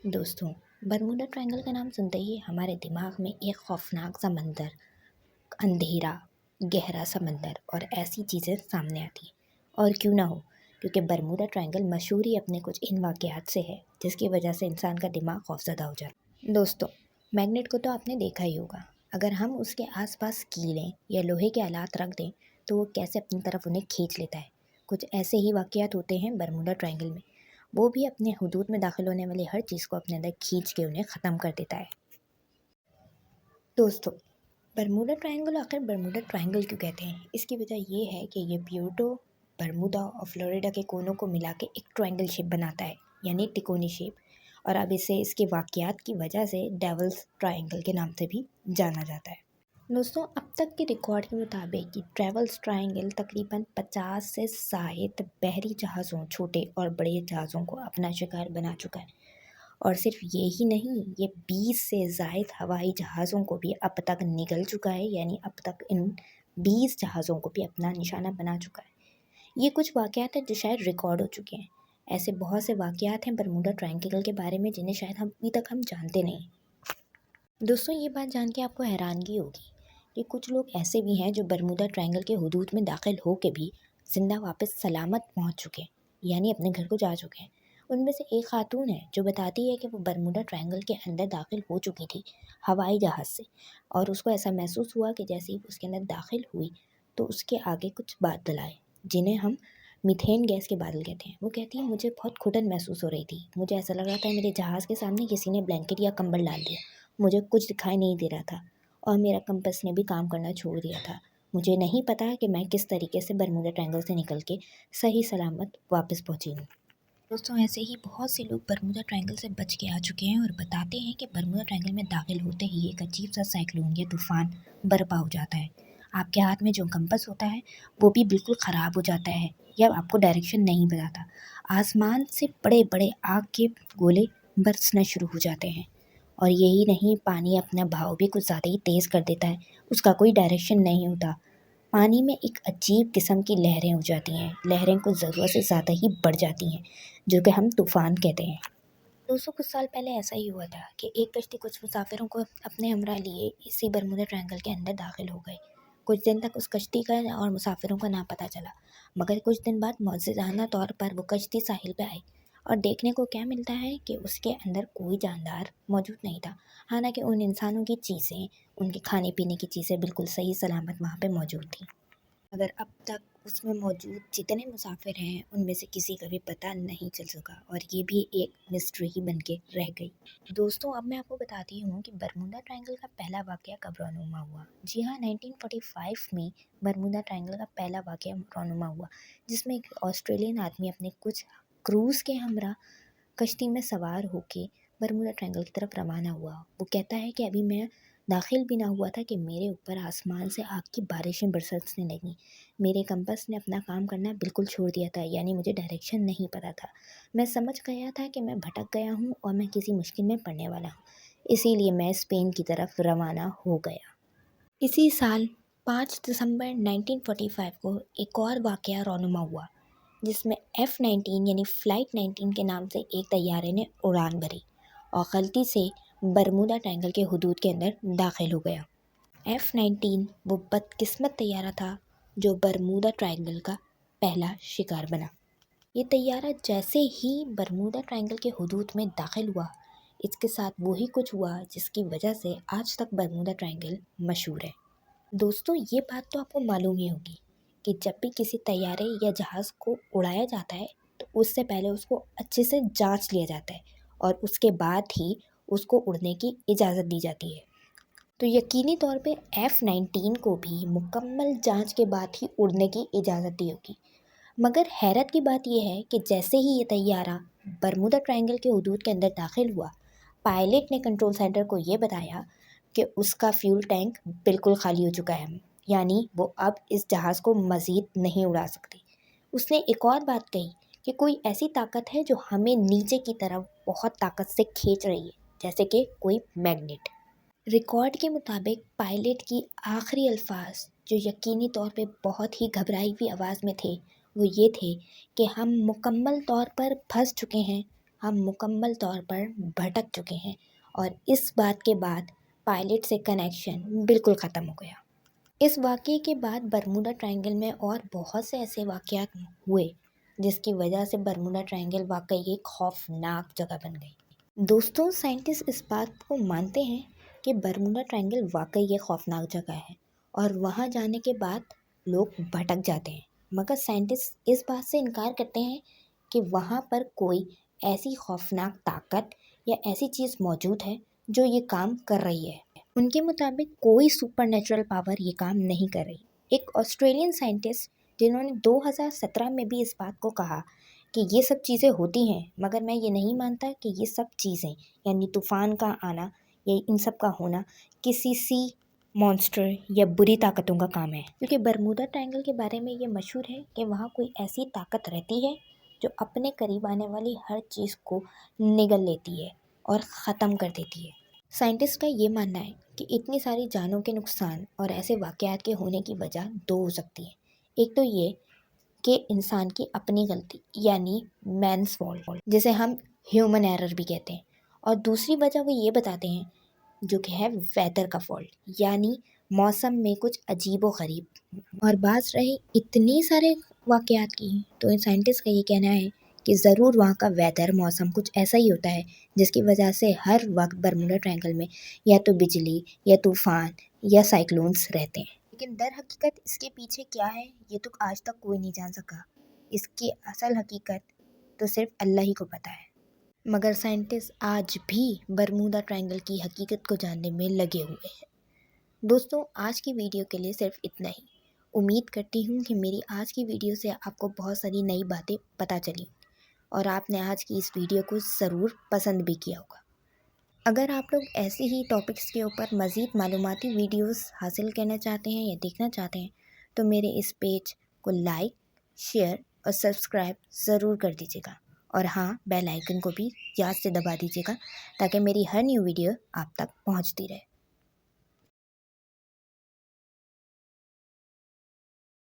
दोस्तों, Bermuda triangle का नाम सुनते ही हमारे दिमाग में एक खौफनाक समंदर, अंधेरा, गहरा समंदर और ऐसी चीज़ें सामने आती हैं। और क्यों ना हो, क्योंकि बरमूडा ट्रायंगल मशहूर ही अपने कुछ इन वाक़यात से है जिसकी वजह से इंसान का दिमाग खौफज़दा हो जाता है। दोस्तों, मैग्नेट को तो आपने देखा ही होगा। अगर हम उसके आसपास कीलें या लोहे के आलात रख दें तो वो कैसे अपनी तरफ उन्हें खींच लेता है। कुछ ऐसे ही वाक़यात होते हैं बरमूडा ट्रायंगल में। वो भी अपने हुदूद में दाखिल होने वाली हर चीज़ को अपने अंदर खींच के उन्हें ख़त्म कर देता है। दोस्तों, बरमूडा ट्रायंगल आखिर बरमूडा ट्रायंगल क्यों कहते हैं? इसकी वजह ये है कि ये प्यूर्टो, बरमूडा और फ्लोरिडा के कोनों को मिला के एक ट्रायंगल शेप बनाता है, यानी तिकोनी शेप। और अब इसे इसके वाक़यात की वजह से डेविल्स ट्रायंगल के नाम से भी जाना जाता है। दोस्तों, अब तक के रिकॉर्ड के मुताबिक ये ट्रेवल्स ट्रायंगल तकरीबन 50 से ज़ायद बहरी जहाज़ों, छोटे और बड़े जहाज़ों को अपना शिकार बना चुका है। और सिर्फ ये ही नहीं, ये 20 से ज़ायद हवाई जहाज़ों को भी अब तक निगल चुका है, यानी अब तक इन 20 जहाज़ों को भी अपना निशाना बना चुका है। ये कुछ वाक़यात हैं जो शायद रिकॉर्ड हो चुके हैं। ऐसे बहुत से वाक़यात हैं बरमूडा ट्रायंगल के बारे में जिन्हें शायद हम अभी तक हम जानते नहीं। दोस्तों, ये बात जान के आपको हैरानगी होगी कि कुछ लोग ऐसे भी हैं जो बरमूडा ट्रायंगल के हुदूद में दाखिल हो के भी ज़िंदा वापस सलामत पहुंच चुके हैं, यानी अपने घर को जा चुके हैं। उनमें से एक खातून है जो बताती है कि वो बरमूडा ट्रायंगल के अंदर दाखिल हो चुकी थी हवाई जहाज़ से, और उसको ऐसा महसूस हुआ कि जैसे ही उसके अंदर दाखिल हुई तो उसके आगे कुछ बादल आए जिन्हें हम मीथेन गैस के बादल कहते हैं। वो कहती है, मुझे बहुत घुटन महसूस हो रही थी। मुझे ऐसा लग रहा था मेरे जहाज़ के सामने किसी ने ब्लैंकेट या कंबल डाल दिया। मुझे कुछ दिखाई नहीं दे रहा था और मेरा कंपास ने भी काम करना छोड़ दिया था। मुझे नहीं पता कि मैं किस तरीके से बरमूडा ट्रायंगल से निकल के सही सलामत वापस पहुंची हूँ। दोस्तों, ऐसे ही बहुत से लोग बरमूडा ट्रायंगल से बच के आ चुके हैं और बताते हैं कि बरमूडा ट्रायंगल में दाखिल होते ही एक अजीब सा साइक्लोन या तूफान बर्पा हो जाता है। आपके हाथ में जो कंपास होता है वो भी बिल्कुल ख़राब हो जाता है या आपको डायरेक्शन नहीं बताता। आसमान से बड़े बड़े आग के गोले बरसना शुरू हो जाते हैं। और यही नहीं, पानी अपना बहाव भी कुछ ज़्यादा ही तेज़ कर देता है। उसका कोई डायरेक्शन नहीं होता। पानी में एक अजीब किस्म की लहरें हो जाती हैं। लहरें कुछ ज़रूरत से ज़्यादा ही बढ़ जाती हैं, जो कि हम तूफ़ान कहते हैं। दोस्तों, कुछ साल पहले ऐसा ही हुआ था कि एक कश्ती कुछ मुसाफिरों को अपने हमरा लिए इसी बरमूडा ट्रायंगल के अंदर दाखिल हो गई। कुछ दिन तक उस कश्ती का और मुसाफिरों का ना पता चला, मगर कुछ दिन बाद मौजूदाना तौर पर वो कश्ती साहिल पे आई और देखने को क्या मिलता है कि उसके अंदर कोई जानदार मौजूद नहीं था। हालांकि उन इंसानों की चीज़ें, उनके खाने पीने की चीज़ें बिल्कुल सही सलामत वहाँ पे मौजूद थी। मगर अब तक उसमें मौजूद जितने मुसाफिर हैं उनमें से किसी का भी पता नहीं चल सका और ये भी एक मिस्ट्री ही बन के रह गई। दोस्तों, अब मैं आपको बताती हूँ कि बरमूडा ट्रायंगल का पहला वाक़या कब रौनुमा हुआ। जी हाँ, 1945 में बरमूडा ट्रायंगल का पहला वाक़या रौनुमा हुआ, जिसमें एक ऑस्ट्रेलियन आदमी अपने कुछ क्रूज़ के हमरा कश्ती में सवार होके बरमूडा ट्रायंगल की तरफ रवाना हुआ। वो कहता है कि अभी मैं दाखिल भी ना हुआ था कि मेरे ऊपर आसमान से आग की बारिशें बरसने लगीं। मेरे कंपास ने अपना काम करना बिल्कुल छोड़ दिया था, यानी मुझे डायरेक्शन नहीं पता था। मैं समझ गया था कि मैं भटक गया हूँ और मैं किसी मुश्किल में पड़ने वाला हूँ। इसीलिए मैं स्पेन की तरफ रवाना हो गया। इसी साल 5 दिसंबर 1945 को एक और वाक़या रौनुमा हुआ, जिसमें F-19 यानी फ़्लाइट 19 के नाम से एक तैयारे ने उड़ान भरी और गलती से बरमूडा ट्रायंगल के हुदूद के अंदर दाखिल हो गया। F-19 वो बदकिस्मत तैयारा था जो बरमूडा ट्रायंगल का पहला शिकार बना। ये तैयारा जैसे ही बरमूडा ट्रायंगल के हुदूद में दाखिल हुआ, इसके साथ वही कुछ हुआ जिसकी वजह से आज तक बरमूडा ट्रायंगल मशहूर है। दोस्तों, ये बात तो आपको मालूम ही होगी कि जब भी किसी तैयारे या जहाज़ को उड़ाया जाता है तो उससे पहले उसको अच्छे से जांच लिया जाता है और उसके बाद ही उसको उड़ने की इजाज़त दी जाती है। तो यकीनी तौर पे F-19 को भी मुकम्मल जांच के बाद ही उड़ने की इजाज़त दी होगी। मगर हैरत की बात यह है कि जैसे ही ये तैयारा बरमूडा ट्रायंगल के हुदूद के अंदर दाखिल हुआ, पायलट ने कंट्रोल सेंटर को ये बताया कि उसका फ्यूल टैंक बिल्कुल खाली हो चुका है, यानी वो अब इस जहाज़ को मज़ीद नहीं उड़ा सकते। उसने एक और बात कही कि कोई ऐसी ताकत है जो हमें नीचे की तरफ बहुत ताकत से खींच रही है, जैसे कि कोई मैग्नेट। रिकॉर्ड के मुताबिक पायलट की आखिरी अल्फाज, जो यकीनी तौर पे बहुत ही घबराई हुई आवाज़ में थे, वो ये थे कि हम मुकम्मल तौर पर फंस चुके हैं, ہم مکمل طور پر بھٹک چکے ہیں اور اس بات کے بعد پائلٹ سے کنیکشن بالکل ختم ہو گیا۔ اس واقعے کے بعد برموڈا ٹرائنگل میں اور بہت سے ایسے واقعات ہوئے جس کی وجہ سے برموڈا ٹرائنگل واقعی ایک خوفناک جگہ بن گئی۔ دوستوں، سائنٹسٹ اس بات کو مانتے ہیں کہ برموڈا ٹرائنگل واقعی ایک خوفناک جگہ ہے اور وہاں جانے کے بعد لوگ بھٹک جاتے ہیں، مگر سائنٹسٹ اس بات سے انکار کرتے ہیں کہ وہاں پر کوئی ایسی خوفناک طاقت یا ایسی چیز موجود ہے جو یہ کام کر رہی ہے۔ ان کے مطابق کوئی سپر نیچرل پاور یہ کام نہیں کر رہی۔ ایک آسٹریلین سائنٹسٹ جنہوں نے 2017 میں بھی اس بات کو کہا کہ یہ سب چیزیں ہوتی ہیں، مگر میں یہ نہیں مانتا کہ یہ سب چیزیں یعنی طوفان کا آنا یا ان سب کا ہونا کسی سی مانسٹر یا بری طاقتوں کا کام ہے، کیونکہ برمودا ٹرائنگل کے بارے میں یہ مشہور ہے کہ وہاں کوئی ایسی طاقت رہتی ہے جو اپنے قریب آنے والی ہر چیز کو نگل لیتی ہے اور ختم کر دیتی ہے۔ سائنٹسٹ کا یہ ماننا ہے کہ اتنی ساری جانوں کے نقصان اور ایسے واقعات کے ہونے کی وجہ دو ہو سکتی ہیں۔ ایک تو یہ کہ انسان کی اپنی غلطی یعنی مینس فالٹ، جسے ہم ہیومن ایرر بھی کہتے ہیں، اور دوسری وجہ وہ یہ بتاتے ہیں جو کہ ہے ویدر کا فالٹ، یعنی موسم میں کچھ عجیب و غریب۔ اور بات رہی اتنی سارے واقعات کی تو سائنٹسٹ کا یہ کہنا ہے کہ ضرور وہاں کا ویدر موسم کچھ ایسا ہی ہوتا ہے جس کی وجہ سے ہر وقت برموڈا ٹرائنگل میں یا تو بجلی یا طوفان یا سائیکلونز رہتے ہیں۔ لیکن در حقیقت اس کے پیچھے کیا ہے یہ تو آج تک کوئی نہیں جان سکا۔ اس کی اصل حقیقت تو صرف اللہ ہی کو پتہ ہے، مگر سائنٹسٹ آج بھی برموڈا ٹرائنگل کی حقیقت کو جاننے میں لگے ہوئے ہیں۔ دوستوں، آج کی ویڈیو کے لیے صرف اتنا ہی۔ امید کرتی ہوں کہ میری آج کی ویڈیو سے آپ کو بہت ساری نئی باتیں پتہ چلیں اور آپ نے آج کی اس ویڈیو کو ضرور پسند بھی کیا ہوگا۔ اگر آپ لوگ ایسے ہی ٹاپکس کے اوپر مزید معلوماتی ویڈیوز حاصل کرنا چاہتے ہیں یا دیکھنا چاہتے ہیں تو میرے اس پیج کو لائک، شیئر اور سبسکرائب ضرور کر دیجیے گا، اور ہاں، بیل آئیکن کو بھی یاد سے دبا دیجیے گا تاکہ میری ہر نیو ویڈیو آپ تک پہنچتی رہے۔